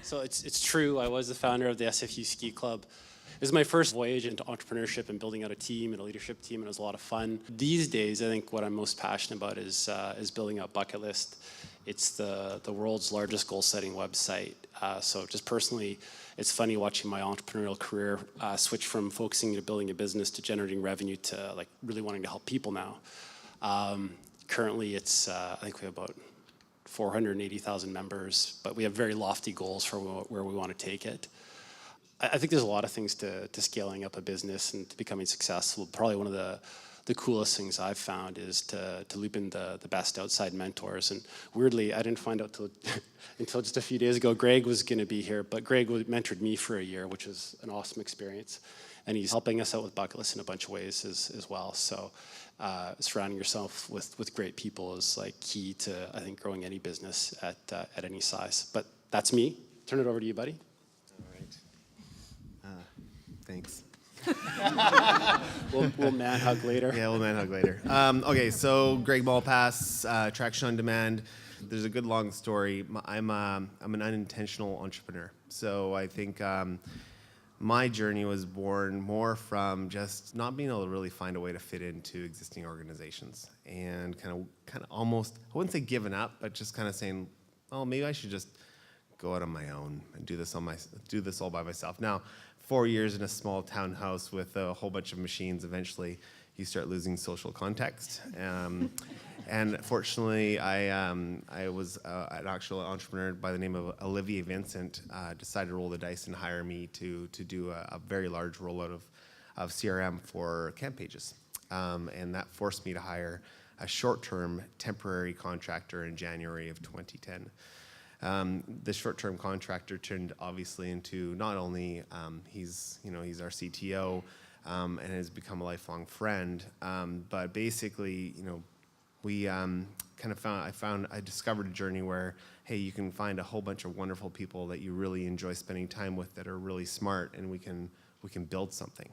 So it's true. I was the founder of the SFU Ski Club. It was my first voyage into entrepreneurship and building out a team and a leadership team, and it was a lot of fun. These days, I think what I'm most passionate about is building out Bucket List. It's the world's largest goal-setting website. So just personally, it's funny watching my entrepreneurial career switch from focusing to building a business to generating revenue to like really wanting to help people now. Currently, it's I think we have about 480,000 members, but we have very lofty goals for where we want to take it. I think there's a lot of things to scaling up a business and to becoming successful. Probably one of the coolest things I've found is to loop in the best outside mentors. And weirdly, I didn't find out until just a few days ago, Greg was going to be here, but Greg mentored me for a year, which was an awesome experience. And he's helping us out with Bucket List in a bunch of ways as well. So surrounding yourself with great people is like key to, I think, growing any business at any size. But that's me. Turn it over to you, buddy. All right. Thanks. We'll man hug later. Yeah, we'll man hug later. Okay, so Greg Malpass, Traction on Demand. There's a good long story. I'm an unintentional entrepreneur. So I think my journey was born more from just not being able to really find a way to fit into existing organizations and kind of almost, I wouldn't say giving up, but just kind of saying, oh, maybe I should just go out on my own and do this all by myself. Now, 4 years in a small townhouse with a whole bunch of machines, eventually you start losing social context. And fortunately, I was an actual entrepreneur by the name of Olivier Vincent, decided to roll the dice and hire me to do a very large rollout of CRM for Camp Pages. And that forced me to hire a short-term temporary contractor in January of 2010. The short-term contractor turned obviously into not only he's our CTO and has become a lifelong friend, but basically we I discovered a journey where hey, you can find a whole bunch of wonderful people that you really enjoy spending time with that are really smart, and we can build something.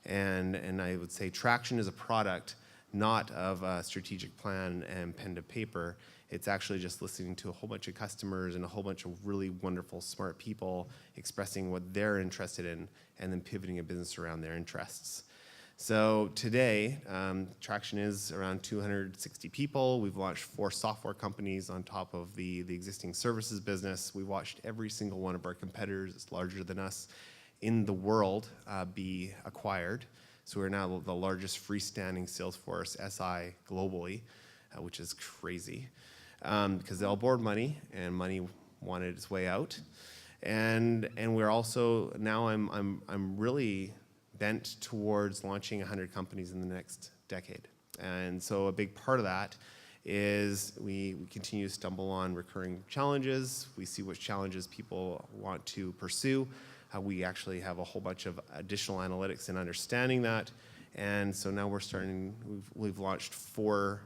And I would say Traction is a product not of a strategic plan and pen to paper. It's actually just listening to a whole bunch of customers and a whole bunch of really wonderful, smart people expressing what they're interested in and then pivoting a business around their interests. So today, Traction is around 260 people. We've launched 4 software companies on top of the existing services business. We've watched every single one of our competitors that's larger than us in the world be acquired. So we're now the largest freestanding Salesforce SI globally, which is crazy. Because they all borrowed money, and money wanted its way out, and we're also now I'm really bent towards launching 100 companies in the next decade, and so a big part of that is we continue to stumble on recurring challenges. We see which challenges people want to pursue. We actually have a whole bunch of additional analytics in understanding that. And so now we've launched 4,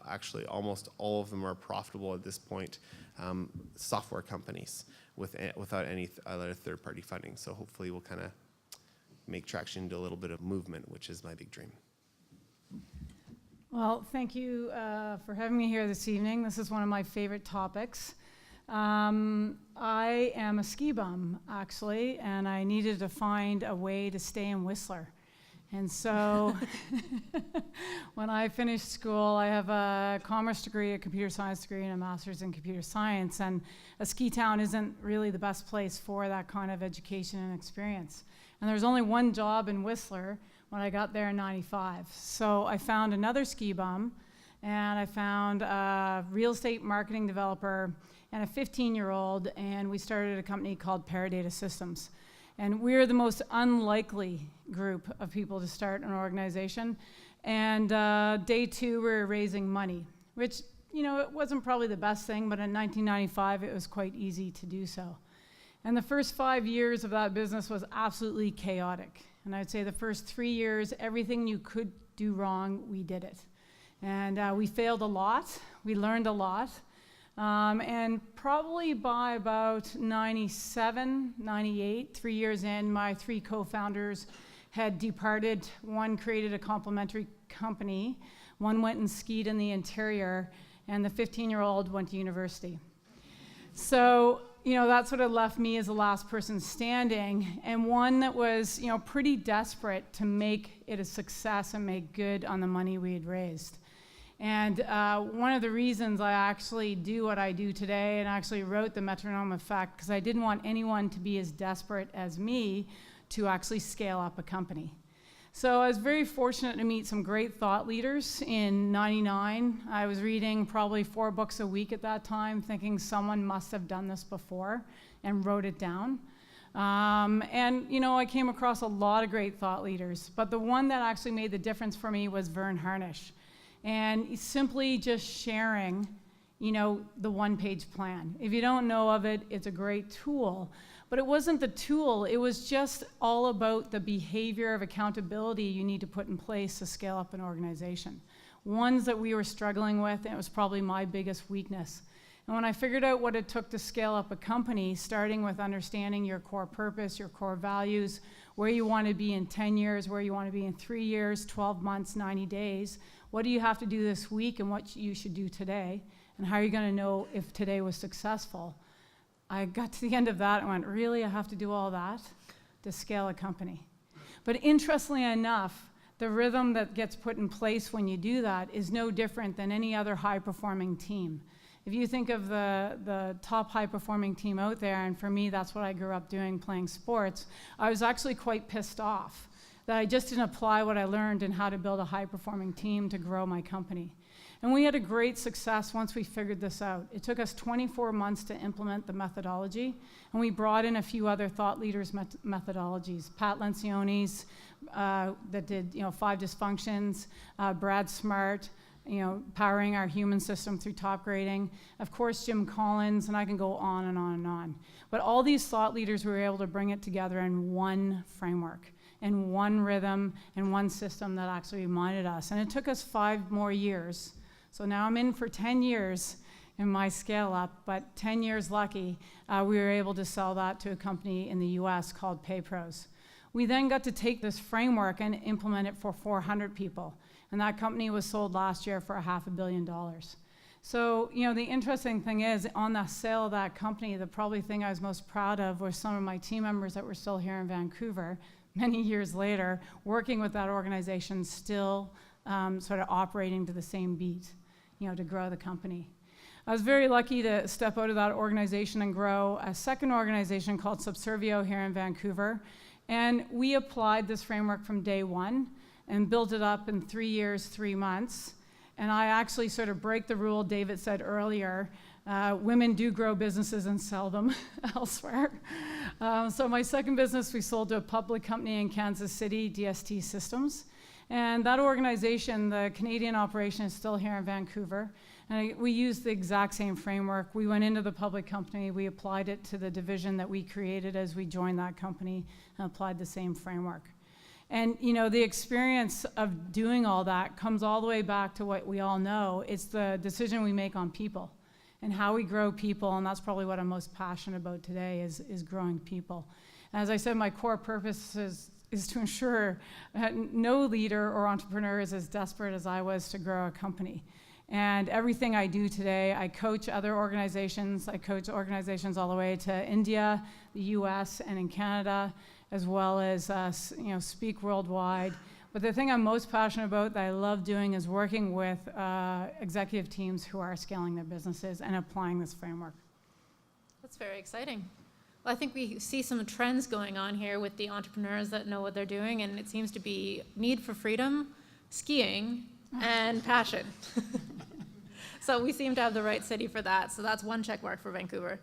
actually almost all of them are profitable at this point, software companies without any other third-party funding. So hopefully we'll kind of make Traction into a little bit of movement, which is my big dream. Well, thank you for having me here this evening. This is one of my favorite topics. I am a ski bum, actually, and I needed to find a way to stay in Whistler. And so when I finished school, I have a commerce degree, a computer science degree, and a master's in computer science. And a ski town isn't really the best place for that kind of education and experience. And there was only one job in Whistler when I got there in '95. So I found another ski bum, and I found a real estate marketing developer and a 15-year-old, and we started a company called Paradata Systems. And we're the most unlikely group of people to start an organization. And day 2, we were raising money, which, it wasn't probably the best thing, but in 1995, it was quite easy to do so. And the first 5 years of that business was absolutely chaotic. And I'd say the first 3 years, everything you could do wrong, we did it. And we failed a lot. We learned a lot. And probably by about 97, 98, 3 years in, my 3 co-founders had departed. One created a complementary company. One went and skied in the interior. And the 15-year-old went to university. So, that sort of left me as the last person standing, and one that was, pretty desperate to make it a success and make good on the money we had raised. And one of the reasons I actually do what I do today and actually wrote the Metronome Effect, because I didn't want anyone to be as desperate as me to actually scale up a company. So I was very fortunate to meet some great thought leaders in '99. I was reading probably 4 books a week at that time, thinking someone must have done this before, and wrote it down. I came across a lot of great thought leaders, but the one that actually made the difference for me was Vern Harnish. And simply just sharing, the one-page plan. If you don't know of it, it's a great tool. But it wasn't the tool, it was just all about the behavior of accountability you need to put in place to scale up an organization. Ones that we were struggling with, and it was probably my biggest weakness. And when I figured out what it took to scale up a company, starting with understanding your core purpose, your core values, where you want to be in 10 years, where you want to be in 3 years, 12 months, 90 days, what do you have to do this week and what you should do today, and how are you going to know if today was successful? I got to the end of that and went, really, I have to do all that to scale a company? But interestingly enough, the rhythm that gets put in place when you do that is no different than any other high-performing team. If you think of the top high-performing team out there, and for me, that's what I grew up doing, playing sports, I was actually quite pissed off that I just didn't apply what I learned in how to build a high-performing team to grow my company. And we had a great success once we figured this out. It took us 24 months to implement the methodology, and we brought in a few other thought leaders' methodologies. Pat Lencioni's that did 5 dysfunctions, Brad Smart, powering our human system through top grading. Of course, Jim Collins, and I can go on and on and on. But all these thought leaders, we were able to bring it together in one framework, in one rhythm, and one system that actually reminded us. And it took us 5 more years. So now I'm in for 10 years in my scale up, but 10 years lucky, we were able to sell that to a company in the US called PayPros. We then got to take this framework and implement it for 400 people. And that company was sold last year for $500 million. So, the interesting thing is, on the sale of that company, the probably thing I was most proud of was some of my team members that were still here in Vancouver many years later, working with that organization, still sort of operating to the same beat, to grow the company. I was very lucky to step out of that organization and grow a second organization called Subservio here in Vancouver. And we applied this framework from day one and built it up in 3 years, 3 months. And I actually sort of break the rule David said earlier, women do grow businesses and sell them elsewhere. So my second business, we sold to a public company in Kansas City, DST Systems. And that organization, the Canadian operation, is still here in Vancouver. And we used the exact same framework. We went into the public company, we applied it to the division that we created as we joined that company, and applied the same framework. And the experience of doing all that comes all the way back to what we all know. It's the decision we make on people and how we grow people, and that's probably what I'm most passionate about today is growing people. As I said, my core purpose is to ensure that no leader or entrepreneur is as desperate as I was to grow a company. And everything I do today, I coach other organizations. I coach organizations all the way to India, the US, and in Canada, as well as speak worldwide. But the thing I'm most passionate about that I love doing is working with executive teams who are scaling their businesses and applying this framework. That's very exciting. Well, I think we see some trends going on here with the entrepreneurs that know what they're doing, and it seems to be need for freedom, skiing, and passion. So we seem to have the right city for that. So that's one check mark for Vancouver.